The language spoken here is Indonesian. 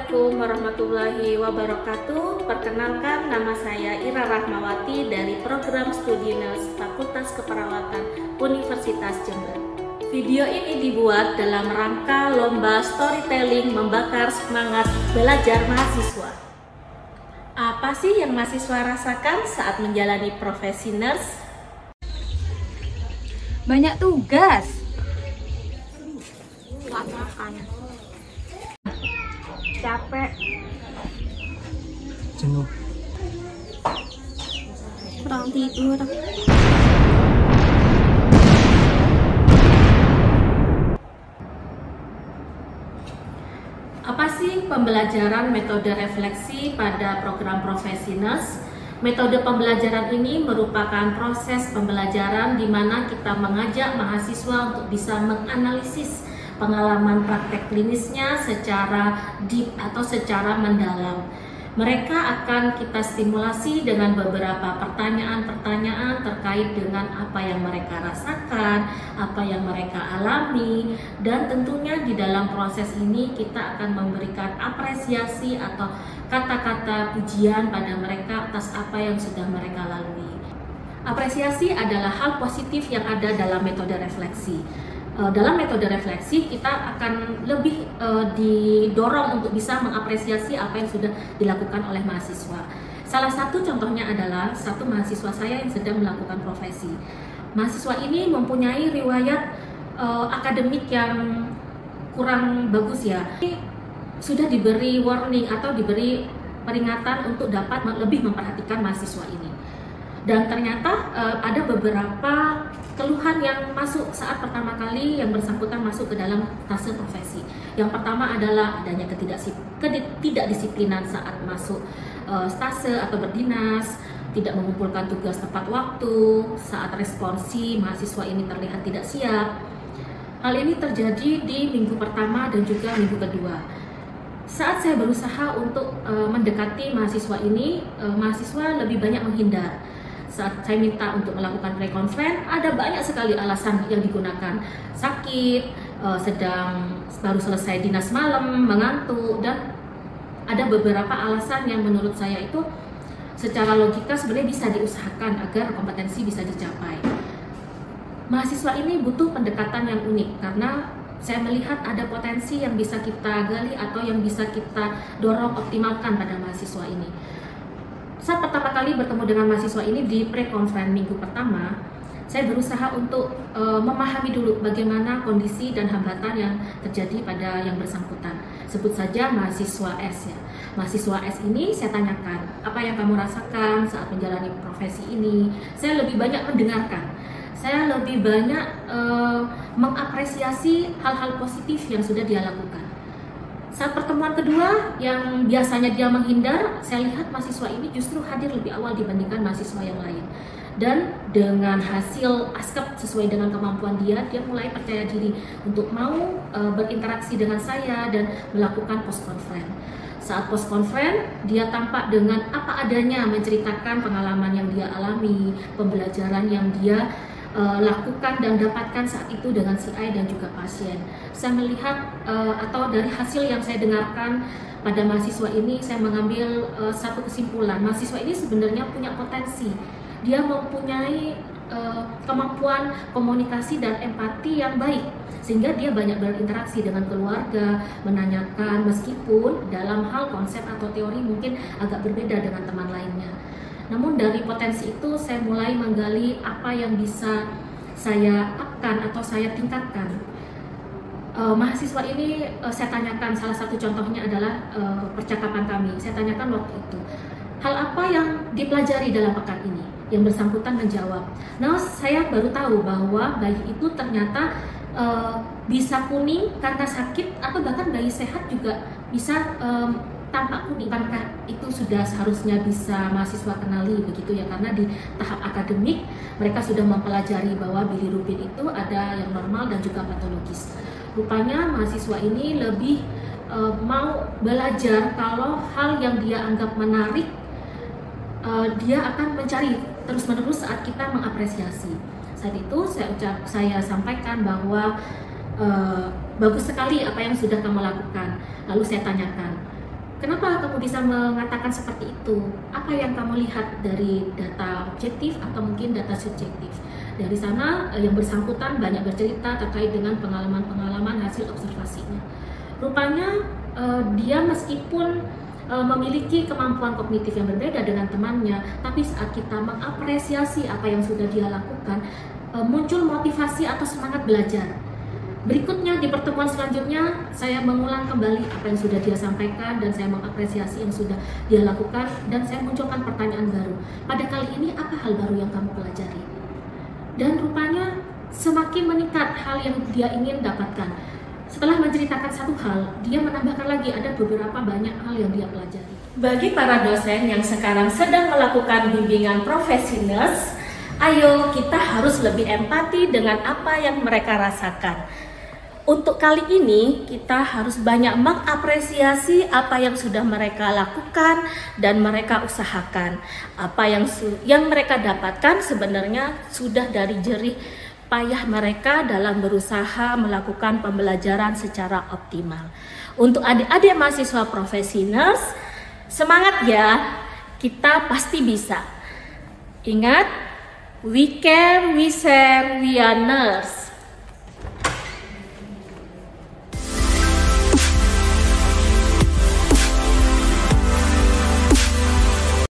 Assalamualaikum warahmatullahi wabarakatuh. Perkenalkan, nama saya Ira Rahmawati dari Program Studi Nurse Fakultas Keperawatan Universitas Jember. Video ini dibuat dalam rangka lomba storytelling membakar semangat belajar mahasiswa. Apa sih yang mahasiswa rasakan saat menjalani profesi nurse? Banyak tugas. Nggak makan. Capek. Jenuh. Kurang tidur. Apa sih pembelajaran metode refleksi pada program profesi nurse? Metode pembelajaran ini merupakan proses pembelajaran di mana kita mengajak mahasiswa untuk bisa menganalisis pengalaman praktek klinisnya secara deep atau secara mendalam. Mereka akan kita stimulasi dengan beberapa pertanyaan-pertanyaan terkait dengan apa yang mereka rasakan, apa yang mereka alami, dan tentunya di dalam proses ini kita akan memberikan apresiasi atau kata-kata pujian pada mereka atas apa yang sudah mereka lalui. Apresiasi adalah hal positif yang ada dalam metode refleksi. Dalam metode refleksi kita akan lebih didorong untuk bisa mengapresiasi apa yang sudah dilakukan oleh mahasiswa. Salah satu contohnya adalah satu mahasiswa saya yang sedang melakukan profesi. Mahasiswa ini mempunyai riwayat akademik yang kurang bagus ya. Sudah diberi warning atau diberi peringatan untuk dapat lebih memperhatikan mahasiswa ini. Dan ternyata ada beberapa keluhan yang masuk saat pertama kali yang bersangkutan masuk ke dalam fase profesi. Yang pertama adalah adanya ketidakdisiplinan saat masuk stase atau berdinas, tidak mengumpulkan tugas tepat waktu, saat responsi mahasiswa ini terlihat tidak siap. Hal ini terjadi di minggu pertama dan juga minggu kedua. Saat saya berusaha untuk mendekati mahasiswa ini, mahasiswa lebih banyak menghindar. Saat saya minta untuk melakukan pre-conference, ada banyak sekali alasan yang digunakan. Sakit, baru selesai dinas malam, mengantuk, dan ada beberapa alasan yang menurut saya itu secara logika sebenarnya bisa diusahakan agar kompetensi bisa dicapai. Mahasiswa ini butuh pendekatan yang unik karena saya melihat ada potensi yang bisa kita gali atau yang bisa kita dorong optimalkan pada mahasiswa ini. Saat pertama kali bertemu dengan mahasiswa ini di pre-conference minggu pertama, saya berusaha untuk memahami dulu bagaimana kondisi dan hambatan yang terjadi pada yang bersangkutan. Sebut saja mahasiswa S ya. Mahasiswa S ini saya tanyakan, apa yang kamu rasakan saat menjalani profesi ini? Saya lebih banyak mendengarkan. Saya lebih banyak mengapresiasi hal-hal positif yang sudah dia lakukan. Saat pertemuan kedua yang biasanya dia menghindar, saya lihat mahasiswa ini justru hadir lebih awal dibandingkan mahasiswa yang lain. Dan dengan hasil ASKEP sesuai dengan kemampuan dia mulai percaya diri untuk mau berinteraksi dengan saya dan melakukan post-conference. Saat post-conference, dia tampak dengan apa adanya menceritakan pengalaman yang dia alami, pembelajaran yang dia lakukan dan dapatkan saat itu dengan si A dan juga pasien. Saya melihat atau dari hasil yang saya dengarkan pada mahasiswa ini, saya mengambil satu kesimpulan. Mahasiswa ini sebenarnya punya potensi. Dia mempunyai kemampuan komunikasi dan empati yang baik, sehingga dia banyak berinteraksi dengan keluarga, menanyakan meskipun dalam hal konsep atau teori mungkin agak berbeda dengan teman lainnya. Namun dari potensi itu saya mulai menggali apa yang bisa saya upkan atau saya tingkatkan. Mahasiswa ini saya tanyakan, salah satu contohnya adalah percakapan kami. Saya tanyakan waktu itu, hal apa yang dipelajari dalam pekan ini? Yang bersangkutan menjawab, nah saya baru tahu bahwa bayi itu ternyata bisa kuning karena sakit, atau bahkan bayi sehat juga bisa tampak kuning. Bukankah itu sudah seharusnya bisa mahasiswa kenali begitu ya, karena di tahap akademik mereka sudah mempelajari bahwa bilirubin itu ada yang normal dan juga patologis. Rupanya mahasiswa ini lebih mau belajar kalau hal yang dia anggap menarik dia akan mencari terus-menerus saat kita mengapresiasi. Saat itu saya sampaikan bahwa bagus sekali apa yang sudah kamu lakukan. Lalu saya tanyakan, Kenapa kamu bisa mengatakan seperti itu? Apa yang kamu lihat dari data objektif atau mungkin data subjektif? Dari sana yang bersangkutan banyak bercerita terkait dengan pengalaman-pengalaman hasil observasinya. Rupanya dia meskipun memiliki kemampuan kognitif yang berbeda dengan temannya, tapi saat kita mengapresiasi apa yang sudah dia lakukan, muncul motivasi atau semangat belajar. Berikutnya di pertemuan selanjutnya saya mengulang kembali apa yang sudah dia sampaikan dan saya mengapresiasi yang sudah dia lakukan dan saya munculkan pertanyaan baru. Pada kali ini apa hal baru yang kamu pelajari? Dan rupanya semakin meningkat hal yang dia ingin dapatkan. Setelah menceritakan satu hal, dia menambahkan lagi ada beberapa banyak hal yang dia pelajari. Bagi para dosen yang sekarang sedang melakukan bimbingan profesionals, ayo kita harus lebih empati dengan apa yang mereka rasakan. Untuk kali ini kita harus banyak mengapresiasi apa yang sudah mereka lakukan dan mereka usahakan. Apa yang mereka dapatkan sebenarnya sudah dari jerih payah mereka dalam berusaha melakukan pembelajaran secara optimal. Untuk adik-adik mahasiswa profesionals, semangat ya, kita pasti bisa. Ingat, we care, we share, we are nurse.